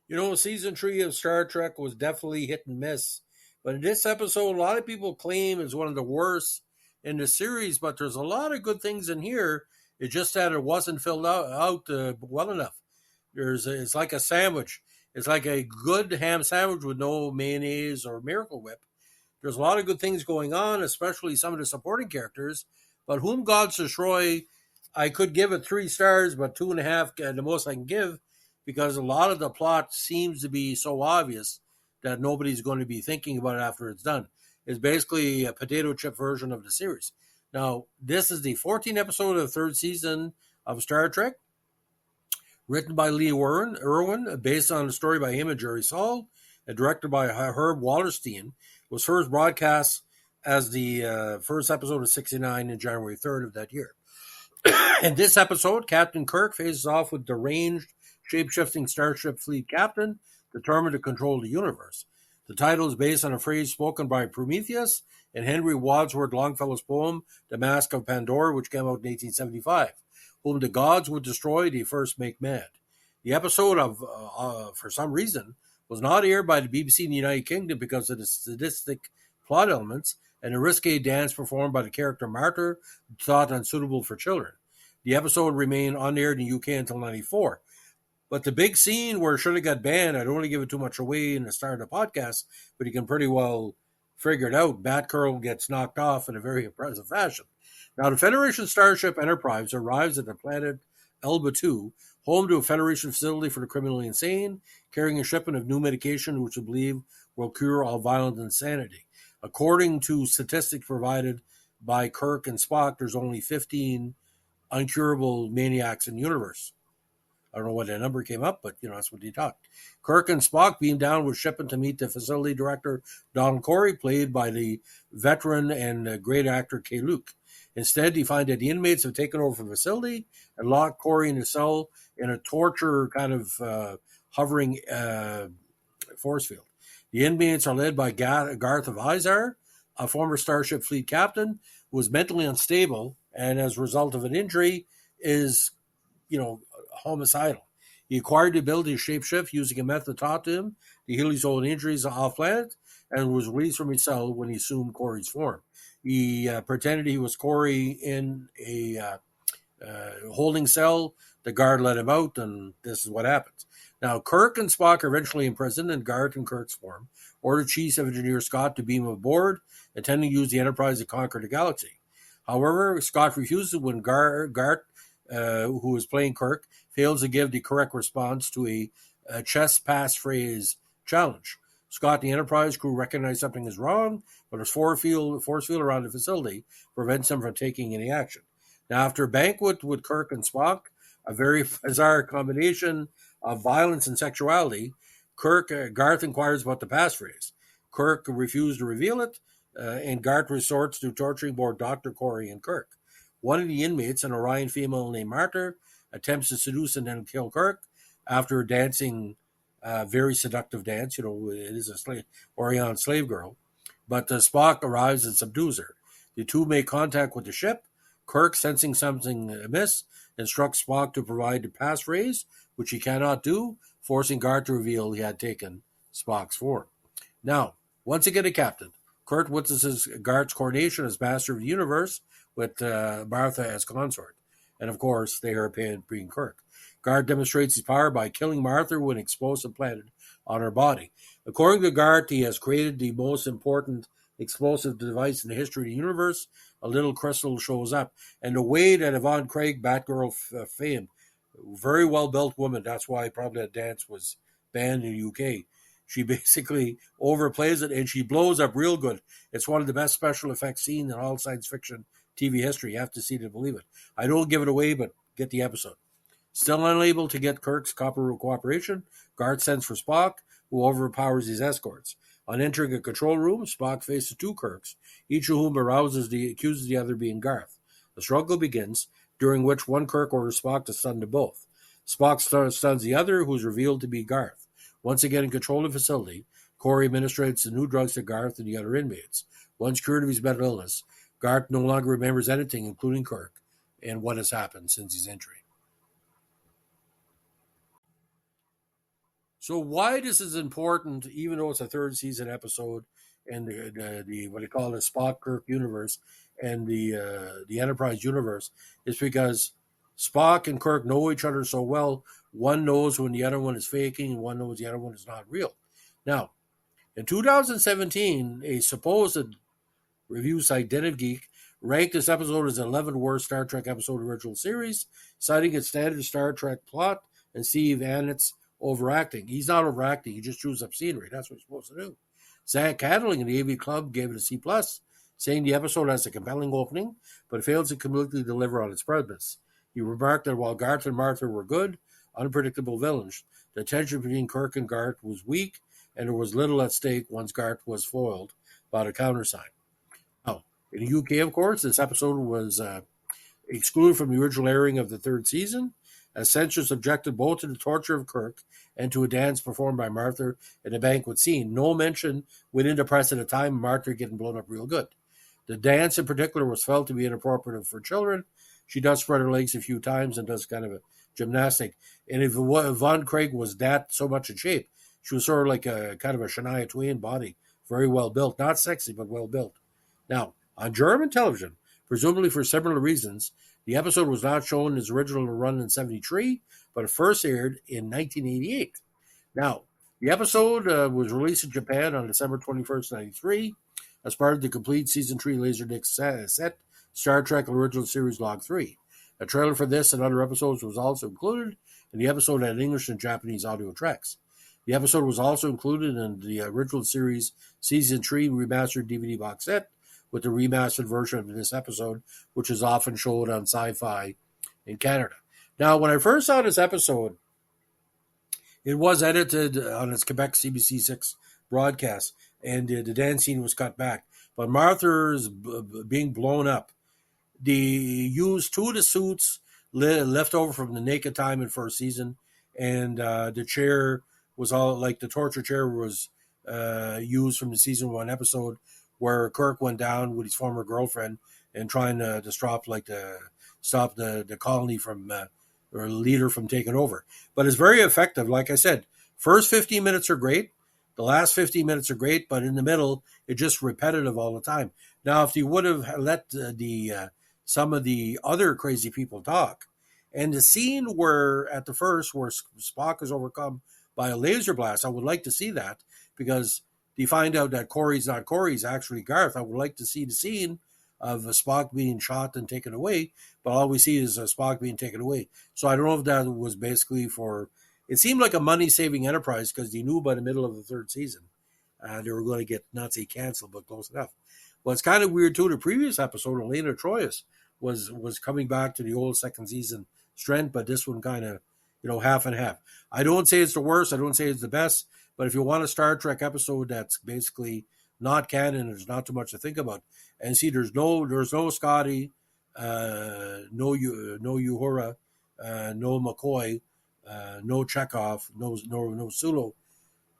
Season 3 of Star Trek was definitely hit and miss. But in this episode, a lot of people claim it's one of the worst in the series, but there's a lot of good things in here. It's just that it wasn't filled out well enough. It's like a sandwich. It's like a good ham sandwich with no mayonnaise or Miracle Whip. There's a lot of good things going on, especially some of the supporting characters. But Whom Gods Destroy, I could give it 3 stars, but 2.5 the most I can give, because a lot of the plot seems to be so obvious that nobody's going to be thinking about it after it's done. It's basically a potato chip version of the series. Now, this is the 14th episode of the 3rd season of Star Trek, written by Lee Irwin, based on a story by him and Jerry Saul, and directed by Herb Wallerstein. Was first broadcast as the first episode of 69 on January 3rd of that year. In this episode, Captain Kirk faces off with deranged, shape-shifting Starship Fleet captain determined to control the universe. The title is based on a phrase spoken by Prometheus in Henry Wadsworth Longfellow's poem, The Mask of Pandora, which came out in 1875. Whom the gods would destroy, they first make mad. The episode, for some reason, was not aired by the BBC in the United Kingdom because of the sadistic plot elements and a risque dance performed by the character Martyr, thought unsuitable for children. The episode remained unaired in the UK until 1994. But the big scene where it should have got banned, I don't want to give it too much away in the start of the podcast, but you can pretty well figure it out. Batgirl gets knocked off in a very impressive fashion. Now, the Federation starship Enterprise arrives at the planet Elba 2, home to a Federation facility for the criminally insane, carrying a shipment of new medication which we believe will cure all violent insanity. According to statistics provided by Kirk and Spock, there's only 15 uncurable maniacs in the universe. I don't know what that number came up, but that's what they talked. Kirk and Spock beam down with shipment to meet the facility director, Don Corey, played by the veteran and great actor Kay Luke. Instead, they find that the inmates have taken over the facility and locked Corey in a cell in a torture kind of hovering force field. The inmates are led by Garth of Izar, a former Starship Fleet captain who is mentally unstable and as a result of an injury is, homicidal. He acquired the ability to shapeshift using a method taught to him to heal his own injuries off planet and was released from his cell when he assumed Corey's form. He pretended he was Corey in a holding cell. The guard let him out, and this is what happens. Now, Kirk and Spock are eventually imprisoned, and Garth in Kirk's form ordered Chief Engineer Scott to beam aboard, intending to use the Enterprise to conquer the galaxy. However, Scott refuses when Garth, who is playing Kirk, fails to give the correct response to a chess passphrase challenge. Scott and the Enterprise crew recognize something is wrong, but a force field around the facility prevents them from taking any action. Now, after a banquet with Kirk and Spock, a very bizarre combination of violence and sexuality, Garth inquires about the passphrase. Kirk refused to reveal it, and Garth resorts to torturing both Dr. Corey and Kirk. One of the inmates, an Orion female named Martyr, attempts to seduce and then kill Kirk after a dancing, very seductive dance. It is a Orion slave girl. But Spock arrives and subdues her. The two make contact with the ship. Kirk, sensing something amiss, instructs Spock to provide the passphrase, which he cannot do, forcing Garth to reveal he had taken Spock's form. Now, once again a captain, Kirk witnesses Garth's coronation as Master of the Universe, with Martha as consort. And of course, they are being Kirk. Garth demonstrates his power by killing Martha with an explosive planted on her body. According to Garth, he has created the most important explosive device in the history of the universe. A little crystal shows up. And the way that Yvonne Craig, Batgirl fame, very well-built woman, that's why probably that dance was banned in the UK. She basically overplays it, and she blows up real good. It's one of the best special effects seen in all science fiction TV history. You have to see to believe it. I don't give it away, but get the episode. Still unable to get Kirk's cooperation, Garth sends for Spock, who overpowers his escorts. On entering a control room, Spock faces 2 Kirks, each of whom accuses the other being Garth. The struggle begins, during which one Kirk orders Spock to stun them both. Spock stuns the other, who is revealed to be Garth. Once again in control of the facility, Corey administrates the new drugs to Garth and the other inmates. Once cured of his mental illness, Garth no longer remembers anything, including Kirk, and what has happened since his injury. So why this is important, even though it's a third season episode, and the what they call the Spock Kirk universe and the Enterprise universe, is because Spock and Kirk know each other so well. One knows when the other one is faking, and one knows the other one is not real. Now, in 2017, a supposed review site Dead Geek ranked this episode as the 11th worst Star Trek episode of the original series, citing its standard Star Trek plot and Steve Annet's overacting. He's not overacting, he just chews up scenery. That's what he's supposed to do. Zach Cadling in the AV Club gave it a C+, saying the episode has a compelling opening, but fails to completely deliver on its premise. He remarked that while Garth and Martha were good, unpredictable villains, the tension between Kirk and Garth was weak, and there was little at stake once Garth was foiled by the countersign. Now, in the UK, of course, this episode was excluded from the original airing of the third season, as censors objected both to the torture of Kirk and to a dance performed by Martha in a banquet scene. No mention within the press at the time of Martha getting blown up real good. The dance in particular was felt to be inappropriate for children. She does spread her legs a few times and does kind of a gymnastic. And if Yvonne Craig was that so much in shape, she was sort of like a kind of a Shania Twain body, very well built. Not sexy, but well built. Now, on German television, presumably for similar reasons, the episode was not shown in its original run in 1973, but it first aired in 1988. Now, the episode was released in Japan on December 21st, 1993, as part of the complete Season 3 Laserdisc set, Star Trek Original Series Log 3. A trailer for this and other episodes was also included, and the episode had English and Japanese audio tracks. The episode was also included in the original series Season 3 Remastered DVD box set, with the remastered version of this episode, which is often shown on Sci-Fi in Canada. Now, when I first saw this episode, it was edited on its Quebec CBC6 broadcast, and the dance scene was cut back. But Martha's being blown up. They used two of the suits left over from the Naked Time in first season, and the chair was all, like the torture chair was used from the season 1 episode, where Kirk went down with his former girlfriend and trying to stop the colony from or leader from taking over. But it's very effective. Like I said, first 15 minutes are great. The last 15 minutes are great, but in the middle, it's just repetitive all the time. Now, if you would have let some of the other crazy people talk, and the scene where at the first where Spock is overcome by a laser blast, I would like to see that, because you find out that Corey's not Corey, he's actually Garth. I would like to see the scene of Spock being shot and taken away, but all we see is Spock being taken away. So I don't know if that was basically for, it seemed like a money-saving enterprise, because they knew by the middle of the third season they were going to get, not say canceled, but close enough. Well, it's kind of weird too. The previous episode, Elena Troyes was coming back to the old second season strength, but this one kind of, half and half. I don't say it's the worst. I don't say it's the best. But if you want a Star Trek episode that's basically not canon, there's not too much to think about. And see, there's no Scotty, no Uhura, no McCoy, no Chekhov, no Sulu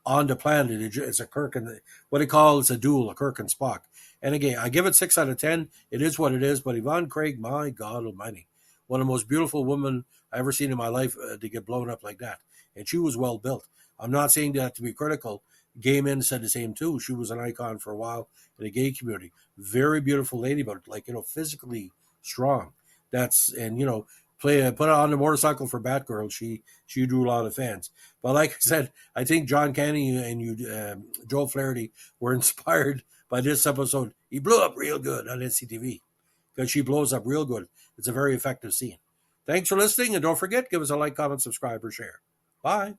on the planet. It's a Kirk and what they call it's a duel, a Kirk and Spock. And again, I give it 6 out of 10. It is what it is. But Yvonne Craig, my God Almighty, one of the most beautiful women I ever seen in my life to get blown up like that. And she was well built. I'm not saying that to be critical. Gay men said the same too. She was an icon for a while in the gay community. Very beautiful lady, but physically strong. Put it on the motorcycle for Batgirl. She drew a lot of fans. But like I said, I think John Candy and Joel Flaherty were inspired by this episode. He blew up real good on NCTV because she blows up real good. It's a very effective scene. Thanks for listening, and don't forget, give us a like, comment, subscribe, or share. Bye.